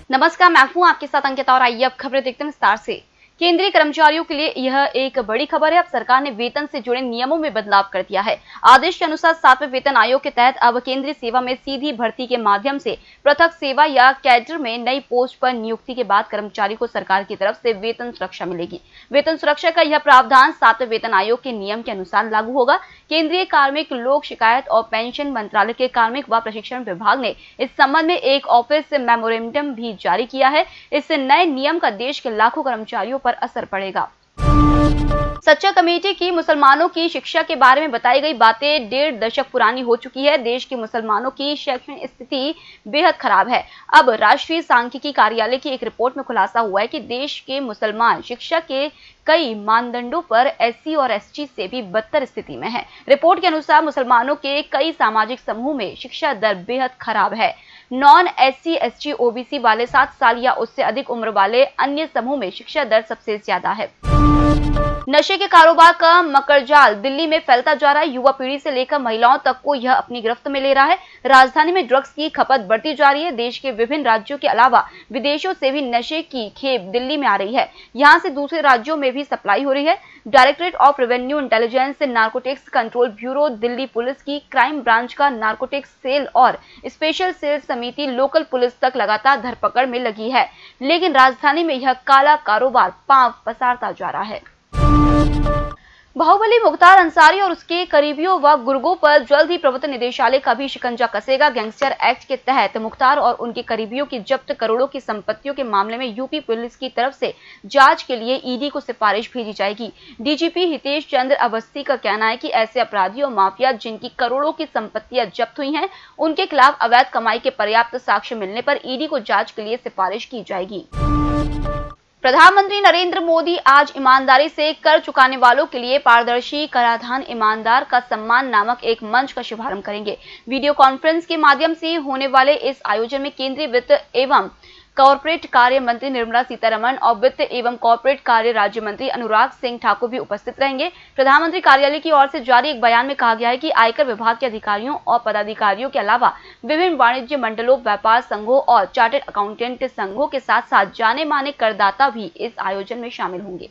नमस्कार, मैं हूं आपके साथ अंकिता और आइए अब खबरें देखते हैं विस्तार से। केंद्रीय कर्मचारियों के लिए यह एक बड़ी खबर है। अब सरकार ने वेतन से जुड़े नियमों में बदलाव कर दिया है। आदेश के अनुसार 7वें वेतन आयोग के तहत अब केंद्रीय सेवा में सीधी भर्ती के माध्यम से पृथक सेवा या कैडर में नई पोस्ट पर नियुक्ति के बाद कर्मचारी को सरकार की तरफ से वेतन सुरक्षा मिलेगी। वेतन सुरक्षा का यह प्रावधान 7वें वेतन आयोग के नियम के अनुसार लागू होगा। केंद्रीय कार्मिक लोक शिकायत और पेंशन मंत्रालय के कार्मिक व प्रशिक्षण विभाग ने इस संबंध में एक ऑफिस मेमोरेंडम भी जारी किया है। इस नए नियम का देश के लाखों कर्मचारियों पर असर पड़ेगा। सच्चा कमेटी की मुसलमानों की शिक्षा के बारे में बताई गई बातें 1.5 दशक पुरानी हो चुकी है। देश के मुसलमानों की शैक्षणिक स्थिति बेहद खराब है। अब राष्ट्रीय सांख्यिकी कार्यालय की एक रिपोर्ट में खुलासा हुआ है कि देश के मुसलमान शिक्षा के कई मानदंडों पर एससी और एसटी से भी बदतर स्थिति में है। रिपोर्ट के अनुसार मुसलमानों के कई सामाजिक समूह में शिक्षा दर बेहद खराब है। नॉन एससी एसटी ओबीसी वाले 7 साल या उससे अधिक उम्र वाले अन्य समूह में शिक्षा दर सबसे ज्यादा है। नशे के कारोबार का मकरजाल दिल्ली में फैलता जा रहा है। युवा पीढ़ी से लेकर महिलाओं तक को यह अपनी गिरफ्त में ले रहा है। राजधानी में ड्रग्स की खपत बढ़ती जा रही है। देश के विभिन्न राज्यों के अलावा विदेशों से भी नशे की खेप दिल्ली में आ रही है। यहां से दूसरे राज्यों में भी सप्लाई हो रही है। Directorate of revenue intelligence narcotics control bureau, Delhi police की क्राइम ब्रांच का नार्कोटिक्स सेल और स्पेशल सेल समिति लोकल पुलिस तक लगातार धरपकड़ में लगी है। लेकिन राजधानी में यह काला कारोबार पांव पसारता जा रहा है। बाहुबली मुख्तार अंसारी और उसके करीबियों व गुर्गों पर जल्द ही प्रवर्तन निदेशालय का भी शिकंजा कसेगा। गैंगस्टर एक्ट के तहत मुख्तार और उनके करीबियों की जब्त करोड़ों की संपत्तियों के मामले में यूपी पुलिस की तरफ से जांच के लिए ईडी को सिफारिश भेजी जाएगी। डीजीपी हितेश चंद्र अवस्थी का कहना है कि ऐसे अपराधी और माफिया जिनकी करोड़ों की संपत्तियां जब्त हुई हैं, उनके खिलाफ अवैध कमाई के पर्याप्त साक्ष्य मिलने पर ईडी को जांच के लिए सिफारिश की जाएगी। प्रधानमंत्री नरेंद्र मोदी आज ईमानदारी से कर चुकाने वालों के लिए पारदर्शी कराधान ईमानदार का सम्मान नामक एक मंच का शुभारंभ करेंगे। वीडियो कॉन्फ्रेंस के माध्यम से होने वाले इस आयोजन में केंद्रीय वित्त एवं कॉर्पोरेट कार्य मंत्री निर्मला सीतारमण और वित्त एवं कॉर्पोरेट कार्य राज्य मंत्री अनुराग सिंह ठाकुर भी उपस्थित रहेंगे। प्रधानमंत्री कार्यालय की ओर से जारी एक बयान में कहा गया है कि आयकर विभाग के अधिकारियों और पदाधिकारियों के अलावा विभिन्न वाणिज्य मंडलों, व्यापार संघों और चार्टर्ड अकाउंटेंट संघों के साथ साथ जाने माने करदाता भी इस आयोजन में शामिल होंगे।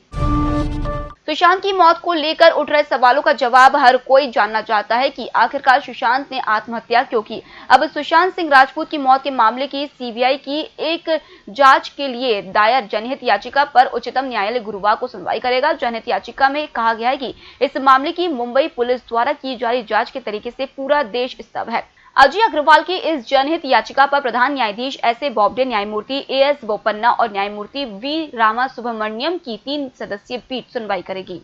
सुशांत की मौत को लेकर उठ रहे सवालों का जवाब हर कोई जानना चाहता है कि आखिरकार सुशांत ने आत्महत्या क्यों की। अब सुशांत सिंह राजपूत की मौत के मामले की सीबीआई की एक जांच के लिए दायर जनहित याचिका पर उच्चतम न्यायालय गुरुवार को सुनवाई करेगा। जनहित याचिका में कहा गया है कि इस मामले की मुंबई पुलिस द्वारा की जा रही जांच के तरीके से पूरा देश स्तब्ध है। अजय अग्रवाल की इस जनहित याचिका पर प्रधान न्यायाधीश एस ए बोबडे, न्यायमूर्ति एएस बोपन्ना और न्यायमूर्ति वी रामासुब्रमण्यम की 3 सदस्यीय पीठ सुनवाई करेगी।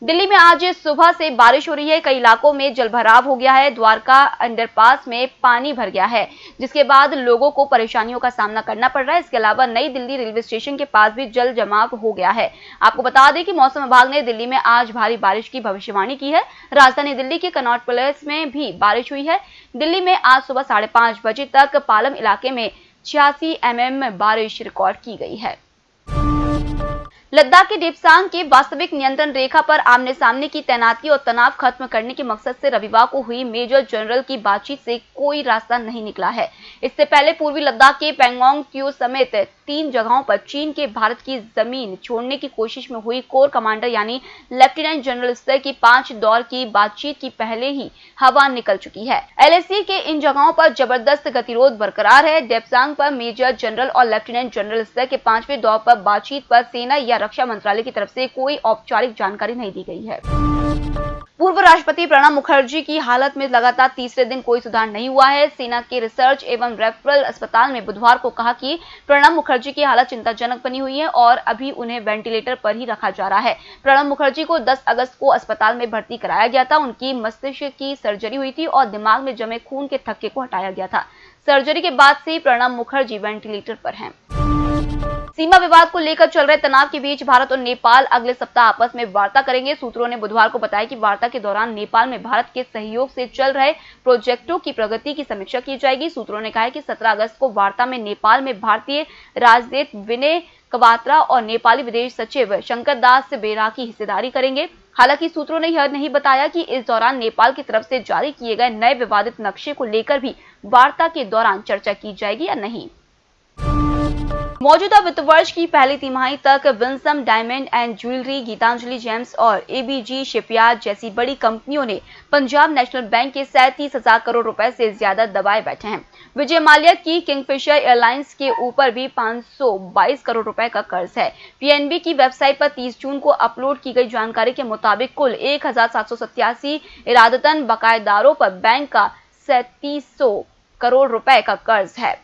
दिल्ली में आज सुबह से बारिश हो रही है। कई इलाकों में जलभराव हो गया है। द्वारका अंडरपास में पानी भर गया है, जिसके बाद लोगों को परेशानियों का सामना करना पड़ रहा है। इसके अलावा नई दिल्ली रेलवे स्टेशन के पास भी जल जमाव हो गया है। आपको बता दें कि मौसम विभाग ने दिल्ली में आज भारी बारिश की भविष्यवाणी की है। राजधानी दिल्ली के कनॉट प्लेस में भी बारिश हुई है। दिल्ली में आज सुबह 5:30 बजे तक पालम इलाके में 86 mm बारिश रिकॉर्ड की गई है। लद्दाख के डेप्सांग के वास्तविक नियंत्रण रेखा पर आमने सामने की तैनाती और तनाव खत्म करने के मकसद से रविवार को हुई मेजर जनरल की बातचीत से कोई रास्ता नहीं निकला है। इससे पहले पूर्वी लद्दाख के पैंगोंग त्सो समेत 3 जगहों पर चीन के भारत की जमीन छोड़ने की कोशिश में हुई कोर कमांडर यानी लेफ्टिनेंट जनरल स्तर की 5 दौर की बातचीत की पहले ही हवा निकल चुकी है। एलएसी के इन जगहों पर जबरदस्त गतिरोध बरकरार है। डेप्सांग पर मेजर जनरल और लेफ्टिनेंट जनरल स्तर के 5वें दौर पर बातचीत पर सेना या रक्षा मंत्रालय की तरफ से कोई औपचारिक जानकारी नहीं दी गई है। पूर्व राष्ट्रपति प्रणब मुखर्जी की हालत में लगातार तीसरे दिन कोई सुधार नहीं हुआ है। सेना के रिसर्च एवं रेफरल अस्पताल में बुधवार को कहा कि प्रणब मुखर्जी की हालत चिंताजनक बनी हुई है और अभी उन्हें वेंटिलेटर पर ही रखा जा रहा है। प्रणब मुखर्जी को 10 अगस्त को अस्पताल में भर्ती कराया गया था। उनकी मस्तिष्क की सर्जरी हुई थी और दिमाग में जमे खून के थक्के को हटाया गया था। सर्जरी के बाद से प्रणब मुखर्जी वेंटिलेटर पर हैं। सीमा विवाद को लेकर चल रहे तनाव के बीच भारत और नेपाल अगले सप्ताह आपस में वार्ता करेंगे। सूत्रों ने बुधवार को बताया कि वार्ता के दौरान नेपाल में भारत के सहयोग से चल रहे प्रोजेक्टों की प्रगति की समीक्षा की जाएगी। सूत्रों ने कहा है कि 17 अगस्त को वार्ता में नेपाल में भारतीय राजदूत विनय क्वात्रा और नेपाली विदेश सचिव शंकर दास बेरा की हिस्सेदारी करेंगे। हालांकि सूत्रों ने यह नहीं बताया कि इस दौरान नेपाल की तरफ से जारी किए गए नए विवादित नक्शे को लेकर भी वार्ता के दौरान चर्चा की जाएगी या नहीं। मौजूदा वित्त वर्ष की पहली तिमाही तक Wilson diamond and jewellery, Gitanjali gems और एबीजी शिपयार्ड जैसी बड़ी कंपनियों ने पंजाब नेशनल बैंक के 37,000 करोड़ रुपए से ज्यादा दबाए बैठे हैं। विजय माल्या की किंगफिशर एयरलाइंस के ऊपर भी 522 करोड़ रुपए का कर्ज है। पीएनबी की वेबसाइट पर 30 जून को अपलोड की गई जानकारी के मुताबिक कुल 1,787 इरादतन बकायेदारों पर बैंक का 3700 करोड़ रुपए का कर्ज है।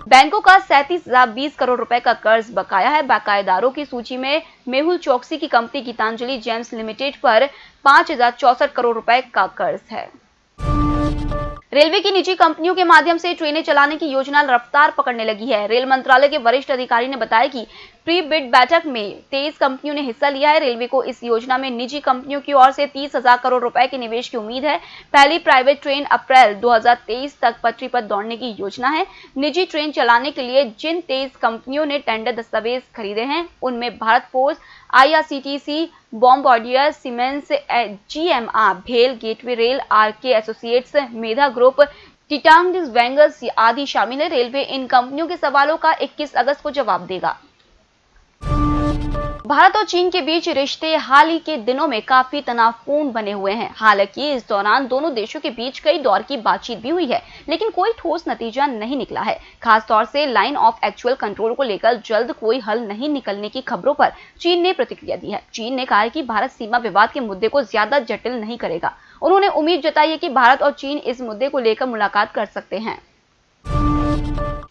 बैंकों का 37,020 करोड़ रुपए का कर्ज बकाया है। बकायेदारों की सूची में मेहुल चौकसी की कंपनी गीतांजलि जेम्स लिमिटेड पर 5,064 करोड़ रुपए का कर्ज है। रेलवे की निजी कंपनियों के माध्यम से ट्रेनें चलाने की योजना रफ्तार पकड़ने लगी है। रेल मंत्रालय के वरिष्ठ अधिकारी ने बताया कि प्री बिड बैठक में 23 कंपनियों ने हिस्सा लिया है। रेलवे को इस योजना में निजी कंपनियों की ओर से 30,000 करोड़ रुपए के निवेश की उम्मीद है। पहली प्राइवेट ट्रेन अप्रैल 2023 तक पटरी पर दौड़ने की योजना है। निजी ट्रेन चलाने के लिए जिन 23 कंपनियों ने टेंडर दस्तावेज खरीदे हैं, उनमें Bharat force, IRCTC, Bombardier, siemens, GMR, भेल, गेटवे रेल, आरके एसोसिएट्स, मेधा ग्रुप, टिटांग वेंगर्स आदि शामिल है। रेलवे इन कंपनियों के सवालों का 21 अगस्त को जवाब देगा। भारत और चीन के बीच रिश्ते हाल ही के दिनों में काफी तनावपूर्ण बने हुए हैं। हालांकि इस दौरान दोनों देशों के बीच कई दौर की बातचीत भी हुई है, लेकिन कोई ठोस नतीजा नहीं निकला है। खासतौर से लाइन ऑफ एक्चुअल कंट्रोल को लेकर जल्द कोई हल नहीं निकलने की खबरों पर चीन ने प्रतिक्रिया दी है। चीन ने कहा है कि भारत सीमा विवाद के मुद्दे को ज्यादा जटिल नहीं करेगा। उन्होंने उम्मीद जताई है कि भारत और चीन इस मुद्दे को लेकर मुलाकात कर सकते हैं।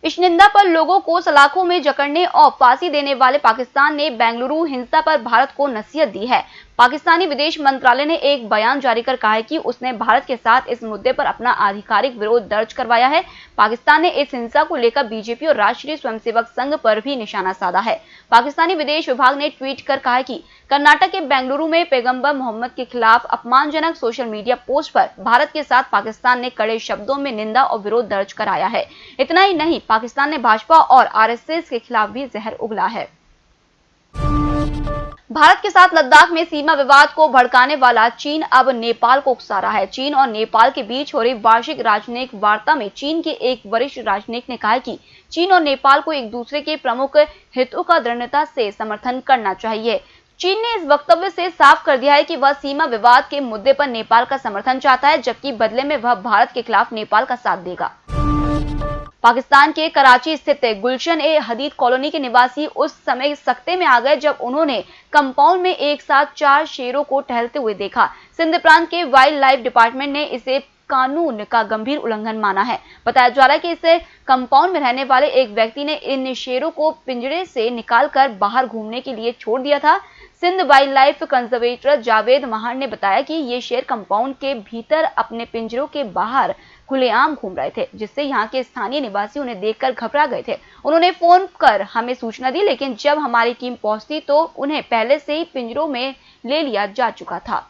इस निंदा पर लोगों को सलाखों में जकड़ने और फांसी देने वाले पाकिस्तान ने बेंगलुरु हिंसा पर भारत को नसीहत दी है। पाकिस्तानी विदेश मंत्रालय ने एक बयान जारी कर कहा है कि उसने भारत के साथ इस मुद्दे पर अपना आधिकारिक विरोध दर्ज करवाया है। पाकिस्तान ने इस हिंसा को लेकर बीजेपी और राष्ट्रीय स्वयंसेवक संघ पर भी निशाना साधा है। पाकिस्तानी विदेश विभाग ने ट्वीट कर कहा है कि कर्नाटक के बेंगलुरु में पैगंबर मोहम्मद के खिलाफ अपमानजनक सोशल मीडिया पोस्ट पर भारत के साथ पाकिस्तान ने कड़े शब्दों में निंदा और विरोध दर्ज कराया है। इतना ही नहीं, पाकिस्तान ने भाजपा और आरएसएस के खिलाफ भी जहर उगला है। भारत के साथ लद्दाख में सीमा विवाद को भड़काने वाला चीन अब नेपाल को उकसा रहा है। चीन और नेपाल के बीच हो रही वार्षिक राजनयिक वार्ता में चीन के एक वरिष्ठ राजनयिक ने कहा कि चीन और नेपाल को एक दूसरे के प्रमुख हितों का दृढ़ता से समर्थन करना चाहिए। चीन ने इस वक्तव्य से साफ कर दिया है कि वह सीमा विवाद के मुद्दे पर नेपाल का समर्थन चाहता है, जबकि बदले में वह भारत के खिलाफ नेपाल का साथ देगा। पाकिस्तान के कराची स्थित गुलशन ए हदीद कॉलोनी के निवासी उस समय सकते में आ गए जब उन्होंने कंपाउंड में एक साथ 4 शेरों को टहलते हुए देखा। सिंध प्रांत के वाइल्ड लाइफ डिपार्टमेंट ने इसे कानून का गंभीर उल्लंघन माना है। बताया जा रहा है कि इस कंपाउंड में रहने वाले एक व्यक्ति ने इन शेरों को पिंजरे से निकालकर बाहर घूमने के लिए छोड़ दिया था। Sindh wildlife conservator Javed Mahar ने बताया कि ये शेर कंपाउंड के भीतर अपने पिंजरों के बाहर खुलेआम घूम रहे थे, जिससे यहाँ के स्थानीय निवासी उन्हें देखकर घबरा गए थे। उन्होंने फोन कर हमें सूचना दी, लेकिन जब हमारी टीम पहुंची तो उन्हें पहले से ही पिंजरों में ले लिया जा चुका था।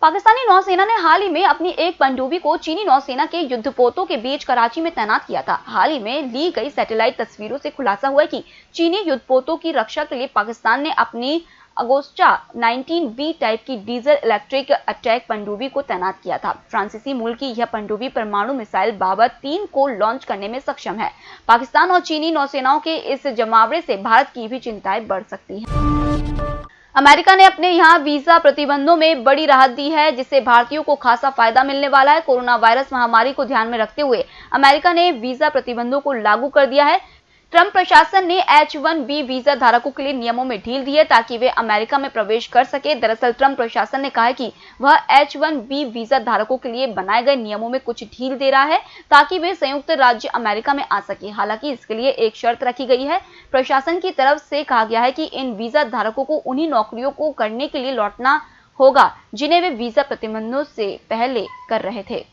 पाकिस्तानी नौसेना ने हाल ही में अपनी एक पनडुब्बी को चीनी नौसेना के युद्धपोतों के बीच कराची में तैनात किया था। हाल ही में ली गई सैटेलाइट तस्वीरों से खुलासा हुआ है कि चीनी युद्धपोतों की रक्षा के लिए पाकिस्तान ने अपनी अगोस्टा 19B टाइप की डीजल इलेक्ट्रिक अटैक पनडुब्बी को तैनात किया था। फ्रांसीसी मूल की यह पनडुब्बी परमाणु मिसाइल बाबर 3 को लॉन्च करने में सक्षम है। पाकिस्तान और चीनी नौसेनाओं के इस जमावड़े से भारत की भी चिंताएं बढ़ सकती हैं। अमेरिका ने अपने यहाँ वीजा प्रतिबंधों में बड़ी राहत दी है, जिससे भारतीयों को खासा फायदा मिलने वाला है। कोरोना वायरस महामारी को ध्यान में रखते हुए अमेरिका ने वीजा प्रतिबंधों को लागू कर दिया है। ट्रंप प्रशासन ने H-1B वीजा धारकों के लिए नियमों में ढील दी है ताकि वे अमेरिका में प्रवेश कर सके। दरअसल ट्रंप प्रशासन ने कहा है कि वह H-1B वीजा धारकों के लिए बनाए गए नियमों में कुछ ढील दे रहा है ताकि वे संयुक्त राज्य अमेरिका में आ सके। हालांकि इसके लिए एक शर्त रखी गई है। प्रशासन की तरफ से कहा गया है कि इन वीजा धारकों को उन्हीं नौकरियों को करने के लिए लौटना होगा जिन्हें वे वीजा प्रतिबंधों से पहले कर रहे थे।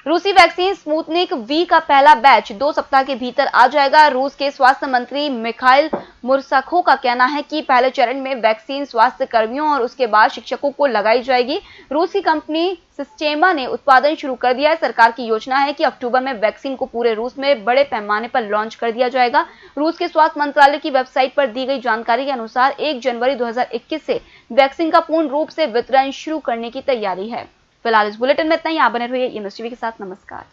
रूसी वैक्सीन स्पुतनिक वी का पहला बैच 2 सप्ताह के भीतर आ जाएगा। रूस के स्वास्थ्य मंत्री मिखाइल मुर्सखो का कहना है कि पहले चरण में वैक्सीन स्वास्थ्य कर्मियों और उसके बाद शिक्षकों को लगाई जाएगी। रूस की कंपनी सिस्टेमा ने उत्पादन शुरू कर दिया है। सरकार की योजना है कि अक्टूबर में वैक्सीन को पूरे रूस में बड़े पैमाने पर लॉन्च कर दिया जाएगा। रूस के स्वास्थ्य मंत्रालय की वेबसाइट पर दी गई जानकारी के अनुसार 1 जनवरी 2021 से वैक्सीन का पूर्ण रूप से वितरण शुरू करने की तैयारी है। फिलहाल इस बुलेटिन में इतना ही। आप बने रहिए यूनिवर्सिटी के साथ। नमस्कार।